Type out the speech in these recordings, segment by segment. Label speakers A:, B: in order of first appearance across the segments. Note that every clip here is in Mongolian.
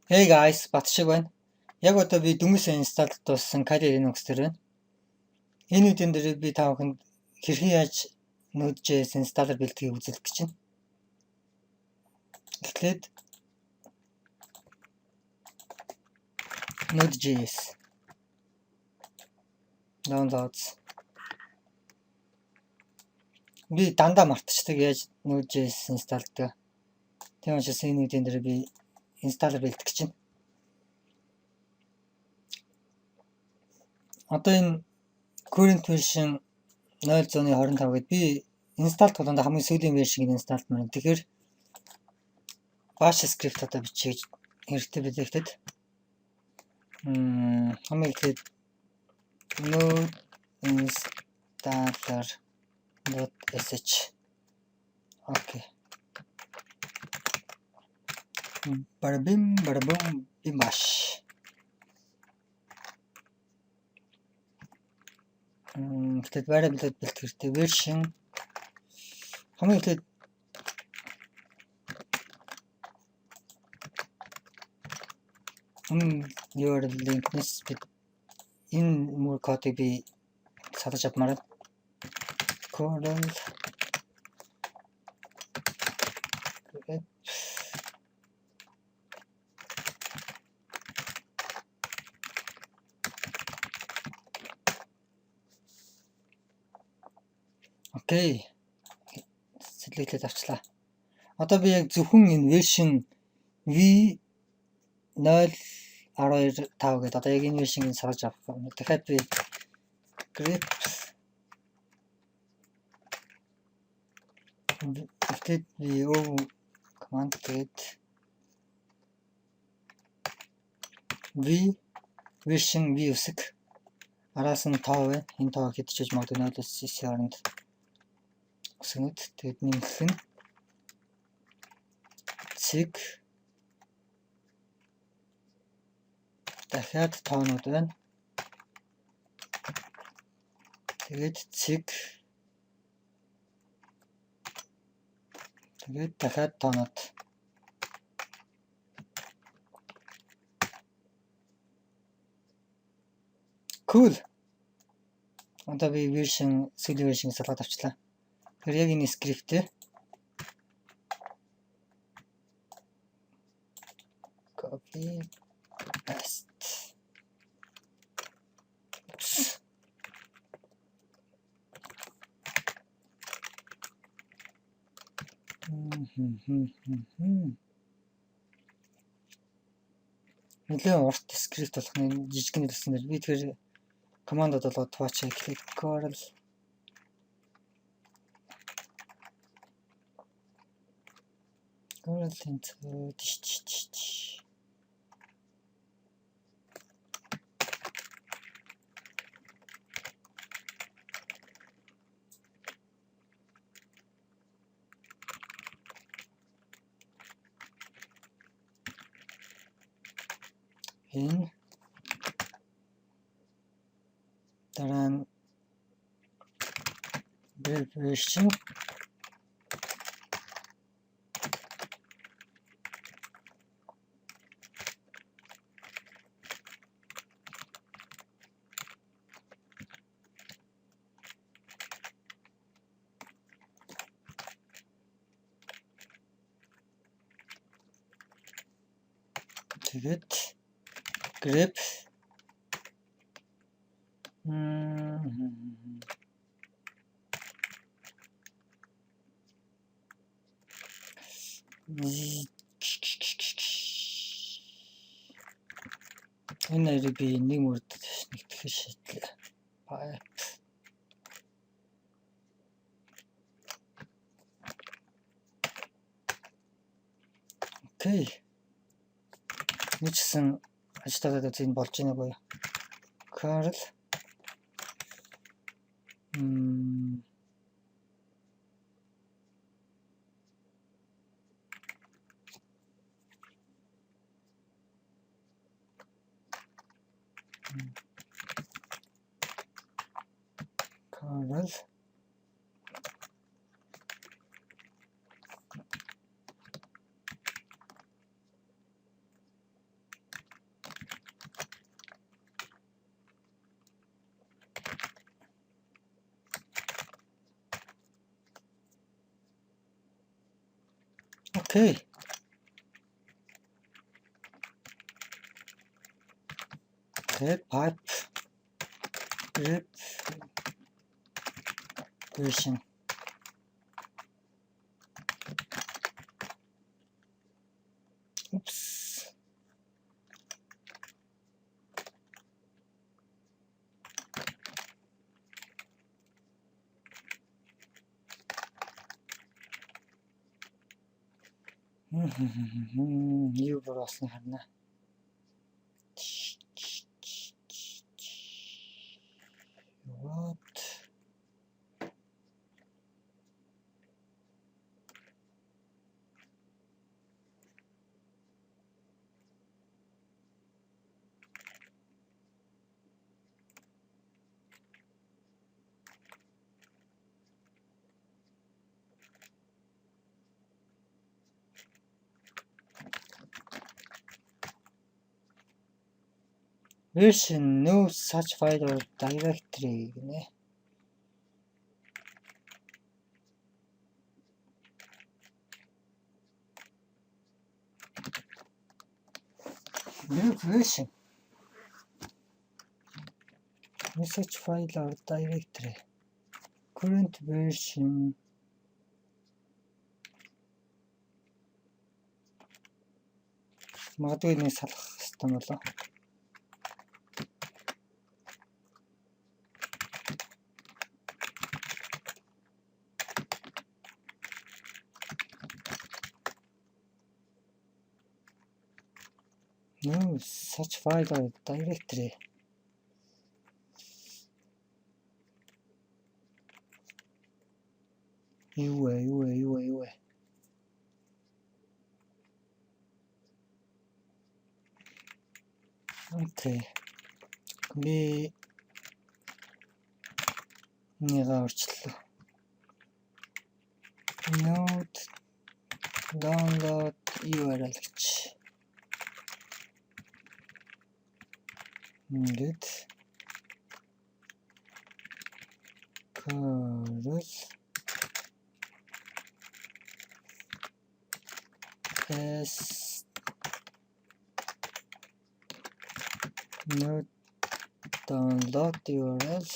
A: Hey guys, Батшиг байна. Яг одоо би дөнгөж инсталл дууссан Kali Linux дээр байна. Энэ үеийн дээр би та бүхэнд хэрхэн яаж Node.js installer бэлтгийг үзүүлэх гэж байна. Эхлээд Node.js downloads. Би дандаа мартчихдаг яаж Node.js installдаг. Тийм учраас энэ үеийн дээр би installer бэлтэх гэж байна. Одоо энэ current version 0.25 гэдэг би install тулаанд хамгийн сүүлийн version-ыг install маань. Тэгэхээр bash script одоо бичиж хэрэгтэй билээ гэхэд хамгийн ихэд node installer.sh окей. Барабим бимаш. Тэгэд variable бэлтгэх хэрэгтэй version хамгийн ихэд URL link-нээс энэ мөр кодыг би салж авмаар байна. Coral окей. Сэлгэлээд авчлаа. Одоо би яг зөвхөн энэ version V0.12.5 гэдэг одоо яг энэ version-ыг салж авах юм. Дахиад би grep тэгээд би command тэгээд V version V үсэг араас нь тоо байна. Энэ тоо хэдчиж магадгүй 0.cc оронд үсгэнэт тэгээд нэмэх нь цэг дахиад тоонууд байна. Тэгээд цэг тэгээд дахиад тоонууд. Cool. Одоо би сүүлийн version салгаад авчлаа. Тэгэхээр яг энэ скриптээ copy paste. Нэлээд урт скрипт болох нь жижигхэн хэлснээр би тэгэхээр командод болоод туучаа click Coral тэнцүү тиш энэ дараа нь version тэгээд grep энэ нэрийг би нэг мөрөд нэгтгэх шийдлээ. Окей. Нэгсэн ажлуудад зин болж байна уу? Coral Окей. Тэгээд pipe rep version. Oops. Юу болсон харна. What? Version no such file or directory гэнэ. New version. No such file or directory. Current version. Магадгүй нэг салах хэрэгтэй болоо. No such file or directory. Юу вэ? Окей. Би нэгээ орчлоо. Node download URL гэж. Ингээд Curl S node download URL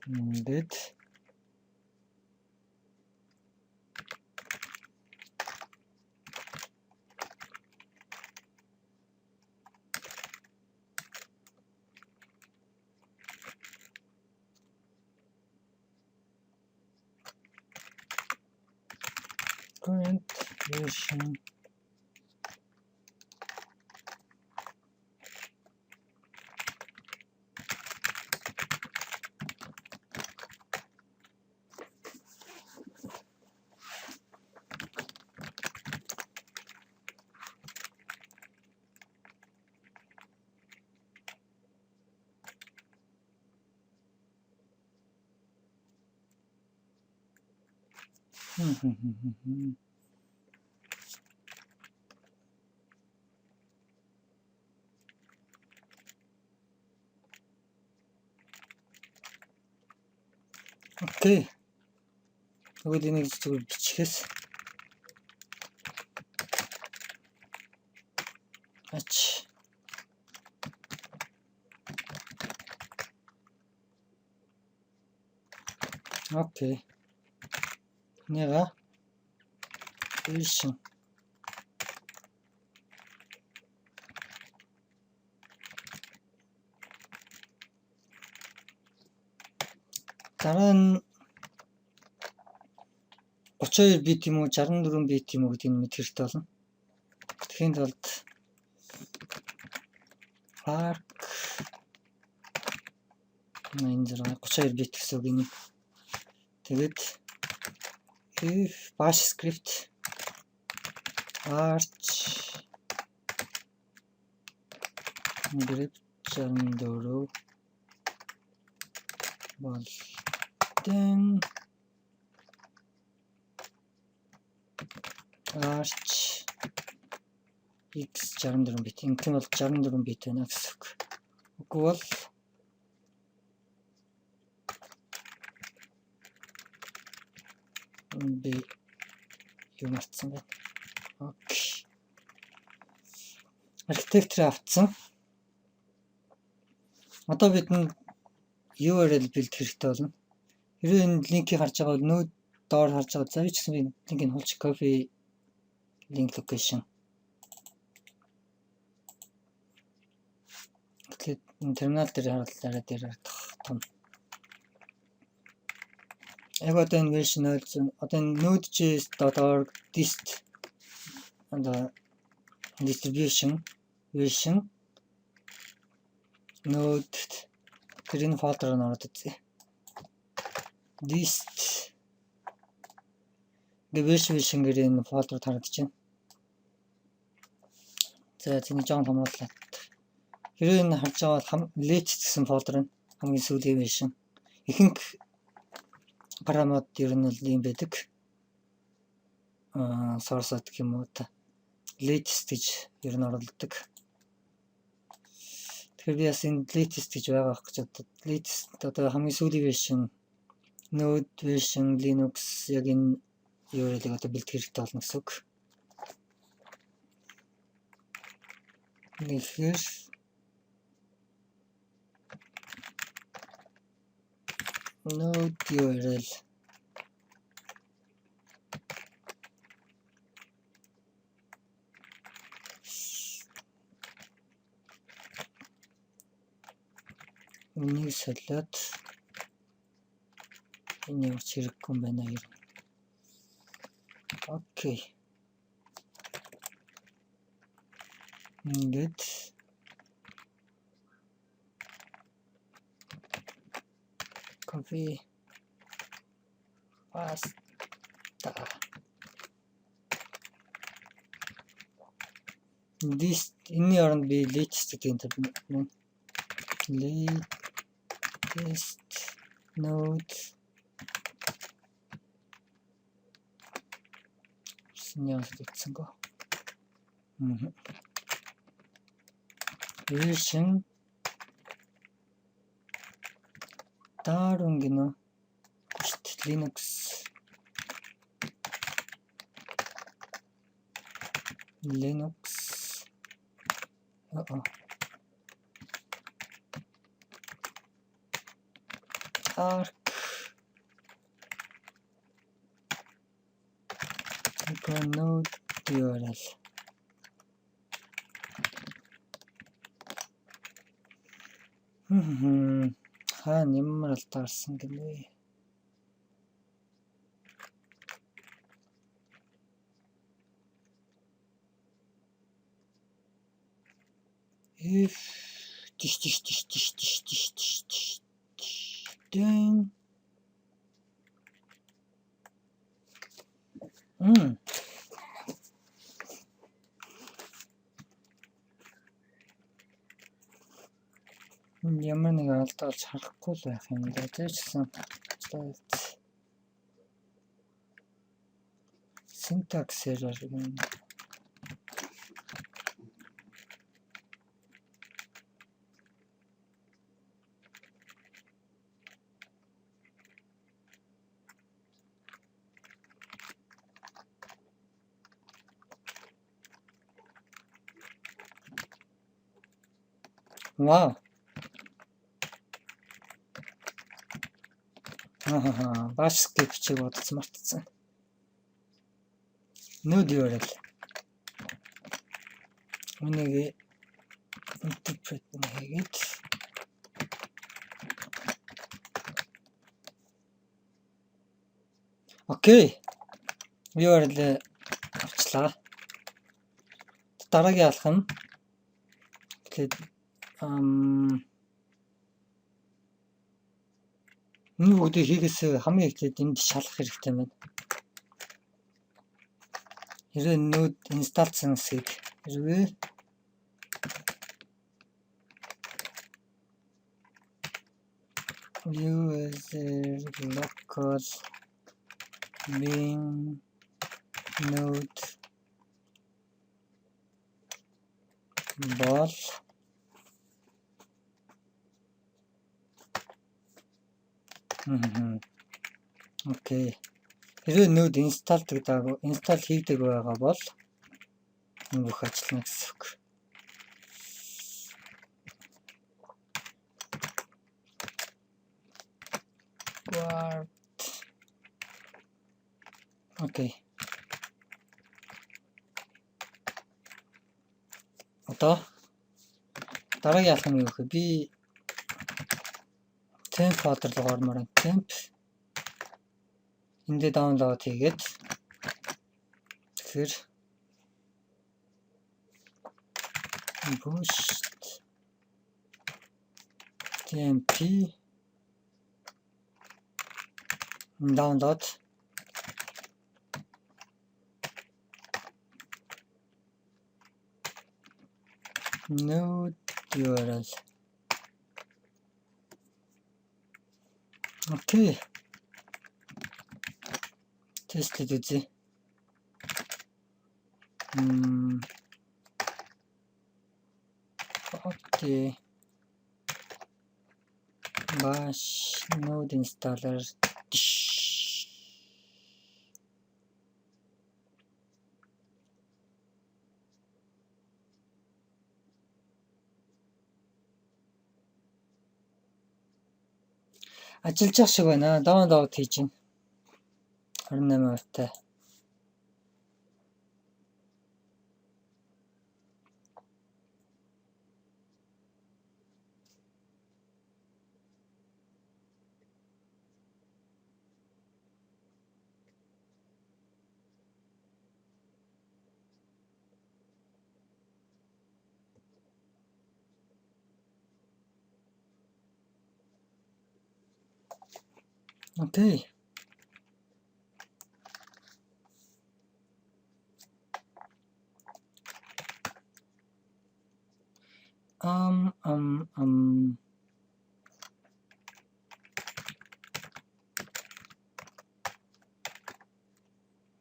A: ингээд current version Окей. Тэгвэл энийг зүгээр бичихээс ач окей. Нэга version дараа нь 32 бит юм уу 64 бит юм уу гэдгийг мэд хэрэгтэй болно. Тэгэхэд болд arc 32 бит гэсэн үг юм. Тэгээд if bash script arch grep 64 бол then arch x 64 бит. Ингэм бол 64 бит байна гэсэн үг. Үгүй бол би юу марцсан байна. Окей. Архитектор авцсан. Одоо бидэнд URL бэлдэх хэрэгтэй болно. Хэрвээ энэ линкийг харж байгаа бол нүүд доор харж байгаа завь ч гэсэн би линкийг хулж copy link location. Тэгэхээр терминал дээр харуулаарай дээр харагдах том. Яг одоо энэ version 0 одоо энэ node.js.org dist distribution version node тэр энэ фолдер руу ороод үзье. Dist version гэр энэ фолдер харагдаж байна. За тийм жоон томрууллаа. Хэрвээ энэ харж байгаа бол latest гэсэн фолдер нь хамгийн сүүлийн version. Ихэнх парамод ер нь л юм байдаг. Source гэх юм уу та latest гэж ер нь оруулдаг. Тэгэхээр би бас энэ latest гэж байгаа байх гэж бодод. Latest одоо хамгийн сүүлийн version Node version Linux яг энэ URL-ийг одоо бэлдэх хэрэгтэй болно гэсэн үг. Тэгэхээр Node URL энийг солиод энэ ямар ч хэрэггүй юм байна юу. Окей. Ингээд copy paste this энэний оронд би latest гэдэг энэ latest node синьяс гэсэн гоо. Version дарунгино Linux Arc Node URL ямар алтаарсан гинэ. If then ямар нэг алдаа олж харахгүй л байх юм да. Тэжсэн syntax error юм. Wow. Bash script чиг бодсон мартсан. Node URL. Үнийг interpret хийгээд окей. URL авчлаа. Дараагийн алхам тэгээд энэ бүгдийг хийхээс хамгийн эхлээд энд шалгах хэрэгтэй байна. Хэрвээ node installсан хэсгийг хэрвээ user local bin node бол окей. Хэрвээ node install хийгдэг байгаа бол энэ бүх ажиллана гэсэн үг. Окей. Одоо дараагийн алхам юу гэхээр би temp folder руу ормоор temp эндээ download хийгээд тэгэхээр push temp download node URL. Окей. Тест хийх үзье. Окей. Bash node installer. Ажиллаж ах шиг байна. Download хийж байна. 28%-тай. Окей.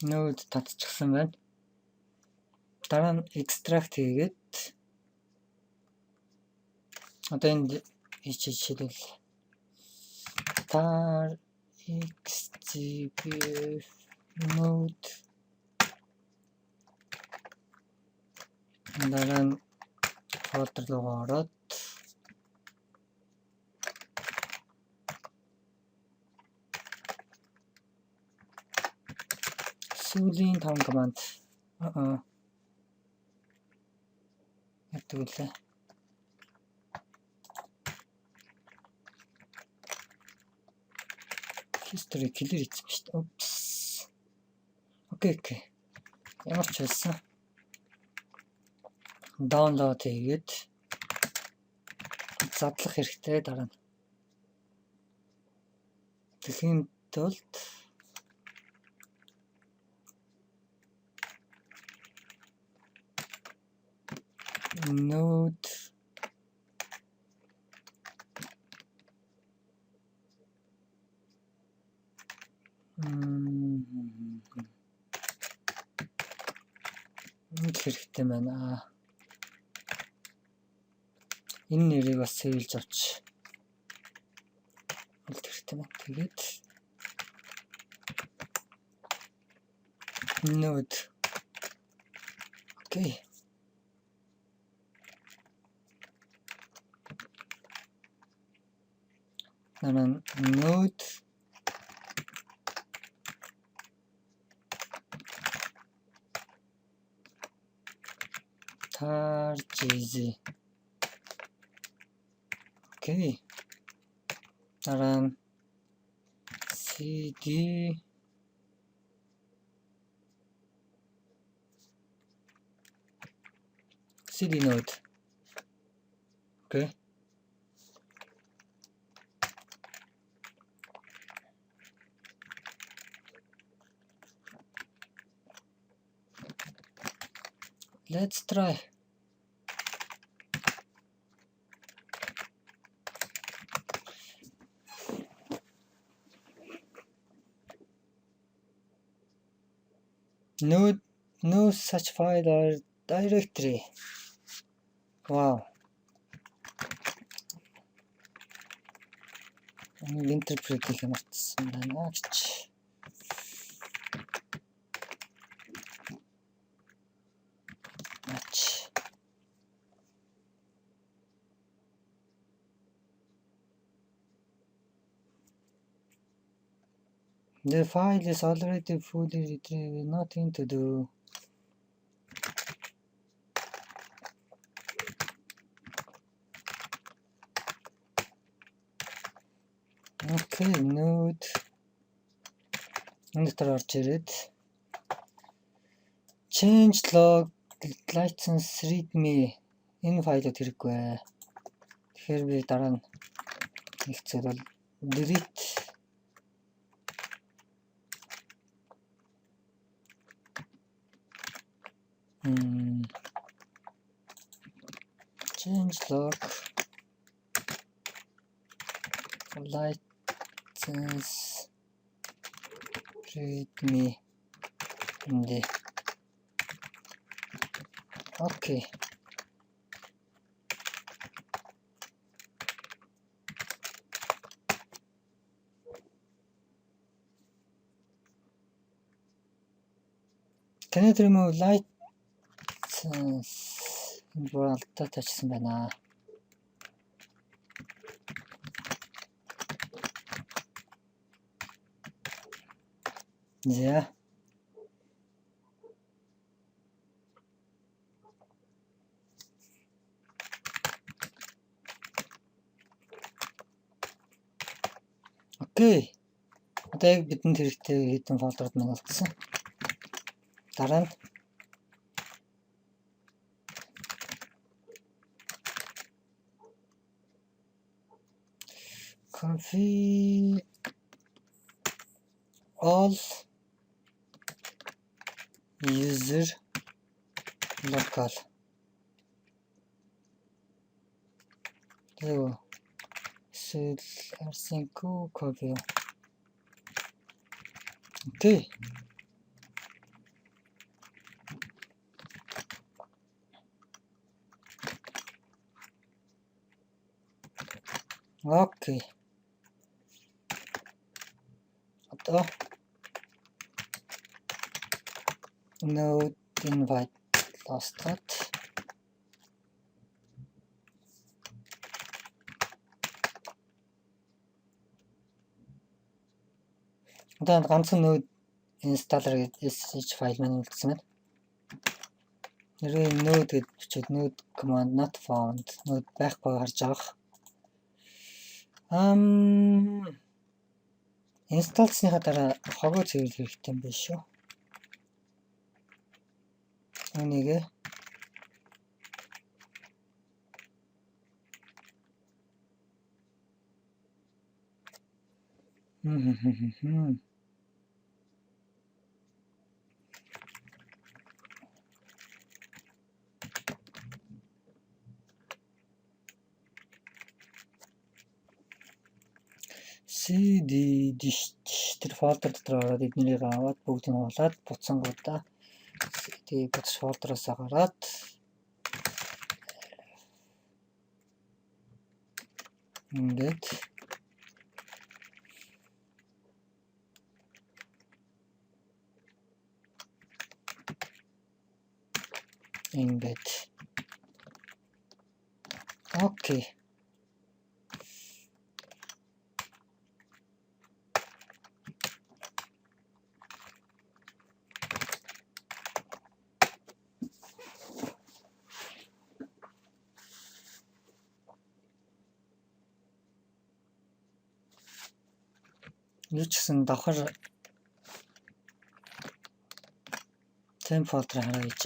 A: Node татчихсан байна. Дараа нь extract хийгээд одоо энд жишээлбэл tar xgbf node дараа нь folder руу ороод сүүлийн 5 команд ятгуулаа. History clear хийсэн шүү дээ. Oops. Окей. Ямар ч байсан. Download хийгээд задлах хэрэгтэй дараа нь. Тэхийн тулд node хэрэгтэй байна. Энэ нэрийг бас сэвэлж авч хэрэгтэй байна. Тэгээд node. Окей. Node tar gz. Окей. Дараа нь cd node. Окей. Let's try. No such file or directory. Wow. Interpret хийх юм байна гэж. Match. The file is already fully retrieved, nothing to do. Okay, node. Энэ дотор орж ирээд change log license readme энэ файлууд хэрэггүй. Тэгэхээр би дараа нь нэгцээд бол delete change log license readme энэ. Okay. Can you remove license? Энэ бүр алдаа тавьчихсан байна. За. Окей. Одоо яг бидэнд хэрэгтэй хэдэн фолдерууд маань олдсон. Дараа нь config all user local. Sync copy. Okay. Okay. Одоо node invite losted. Одоо ганцхан node installer гэдэг sh файл маань үлдсэн байна. Нэрээ node гэж бичээд node command not found node байхгүй харж байгаа. Installсныхаа дараа хогоо цэвэрлэх хэрэгтэй юм биш үү? Энийг CD тэр фолдер дотор ороод эднэрийг аваад бүгдийг нь хуулаад буцсангуудаа CD бодс фолдероос гараад ингээд окей. Юу ч гэсэн давхар temp folder хараа гэж.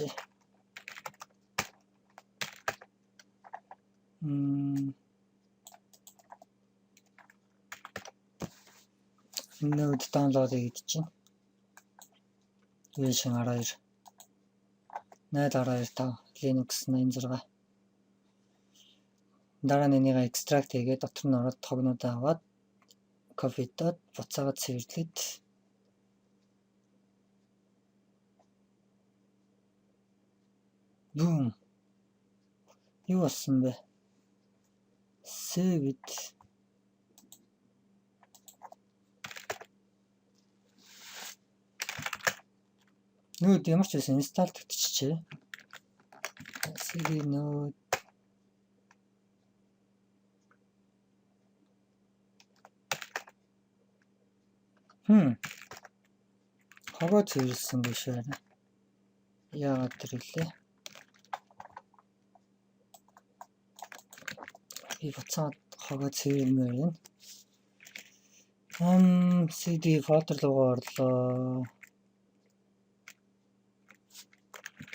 A: Node download гэж чинь. Version 12. 0.12 Linux 86. Дараа нь энийг extract хийгээд дотор нь ороод тогнуудаа аваад copy-дод буцаагаад цэвэрлээд boom. Юу болсон бэ? Save it. Нүүд ямар ч байсан install тэгчихжээ. CD node. Хогоо цэвэрлсэн биш байна. Яагаад тэр хэлээ? Би буцаад хогоо цэвэрмээр байна. CD folder руугаа орлоо.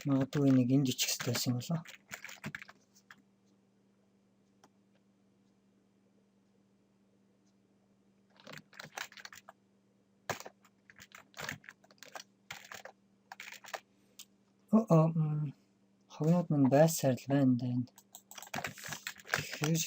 A: Магадгүй нэг энд ичих хэрэгтэй байсан юм болоо. Хогнууд мань байсаар л байна да энэ. Тэгэхээр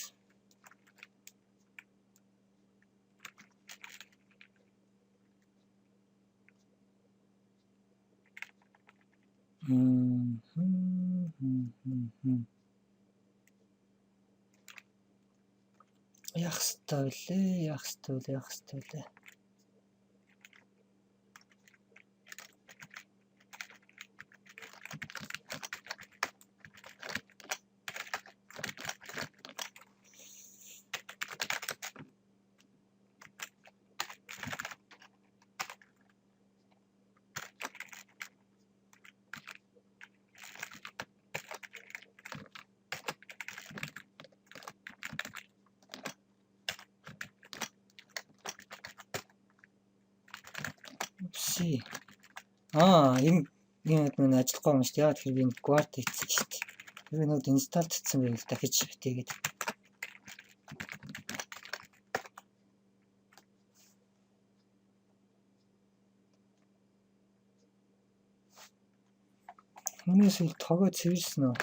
A: яах ёстой вэ? Энэ мань ажиллахгүй юм шүү дээ. Яа тэгэхээр би guard хийсэн шүү дээ. Тэр нүүд install хийсэн байвал дахиж битээгээд. Хүмүүс л тогоо цэвэрсэн үү?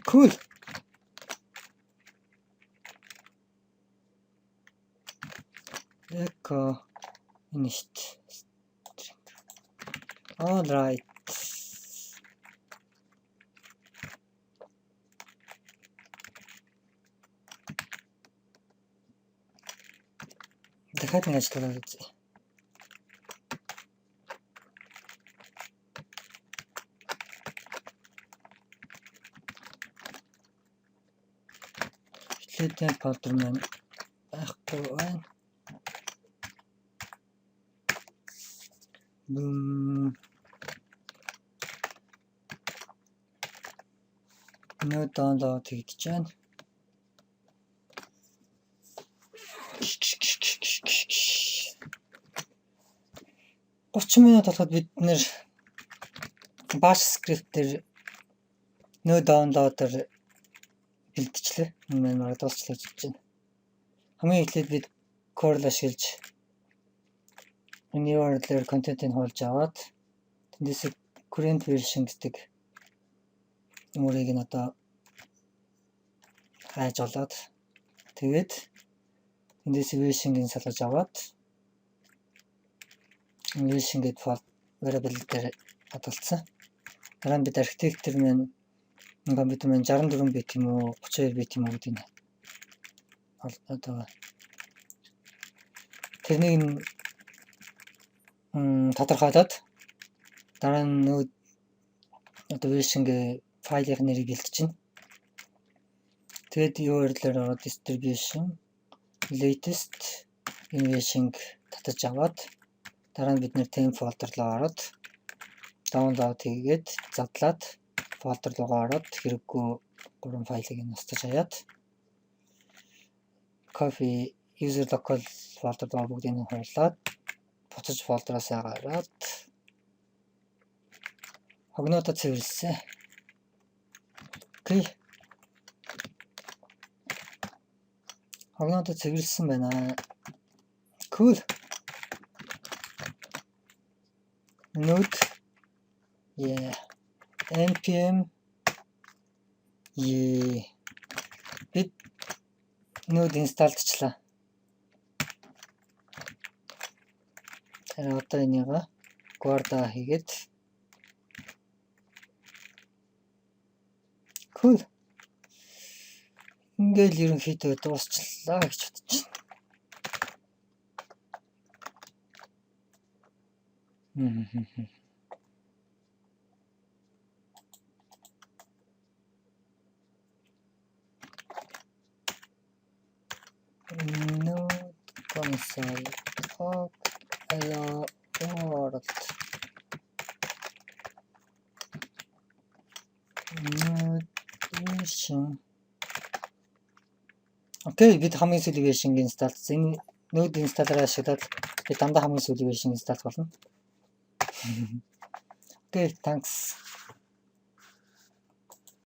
A: Cool. Эко init. All right. Дахиад нэг ажиллаад үзье. Хилээтэй folder маань байхгүй байна. Нөө download хийж байна. минут болоход бид нэр bash script дээр нөө downloader бэлтжлээ. Энэ маань дуусчлаа гэж байна. Хамгийн эхлээд бид curl ашиглаж энэ URL-ээр контентыг хуулж аваад тэндээс current version гэдэг мөрийг нь одоо хайж олоод тэгээд тэндээс version-ыг салгаж аваад version гэдэг variable дээр хадгалсан. Дараа нь бид architecture маань компьютер маань 64 бит юм уу 32 бит юм уу гэдэг нь одоо тэрнийг тодорхойлоод дараа нь нөө одоо version-гээ файлын нэрийг бэлтжинэ. Тэгээд URL-ээр ороод distribution latest version татаж аваад дараа нь бид нэр theme folder руу ороод download хийгээд задлаад folder руугаа ороод хэрэггүй 3 файлыг нь устгаж хаяад copy user local folder руу бүгдийг нь хуулаад буцаж folder-аас гараад хогнуудаа цэвэрлсэн. Окей. Хогнуудаа цэвэрлсэн байна. Cool. Node npm бид node installчлаа. Тэгэхээр одоо энийг guard хийгээд cool. Ингээл ерөнхийдөө дуусчлаа гэж бодож байна. Node console of hello world. Node version. Окей, бид хамгийн сүүлийн вершинг инсталлсан. Энэ Node installer ашиглаад бид дандаа хамгийн сүүлийн вершинг инсталл болно. Окей, thanks.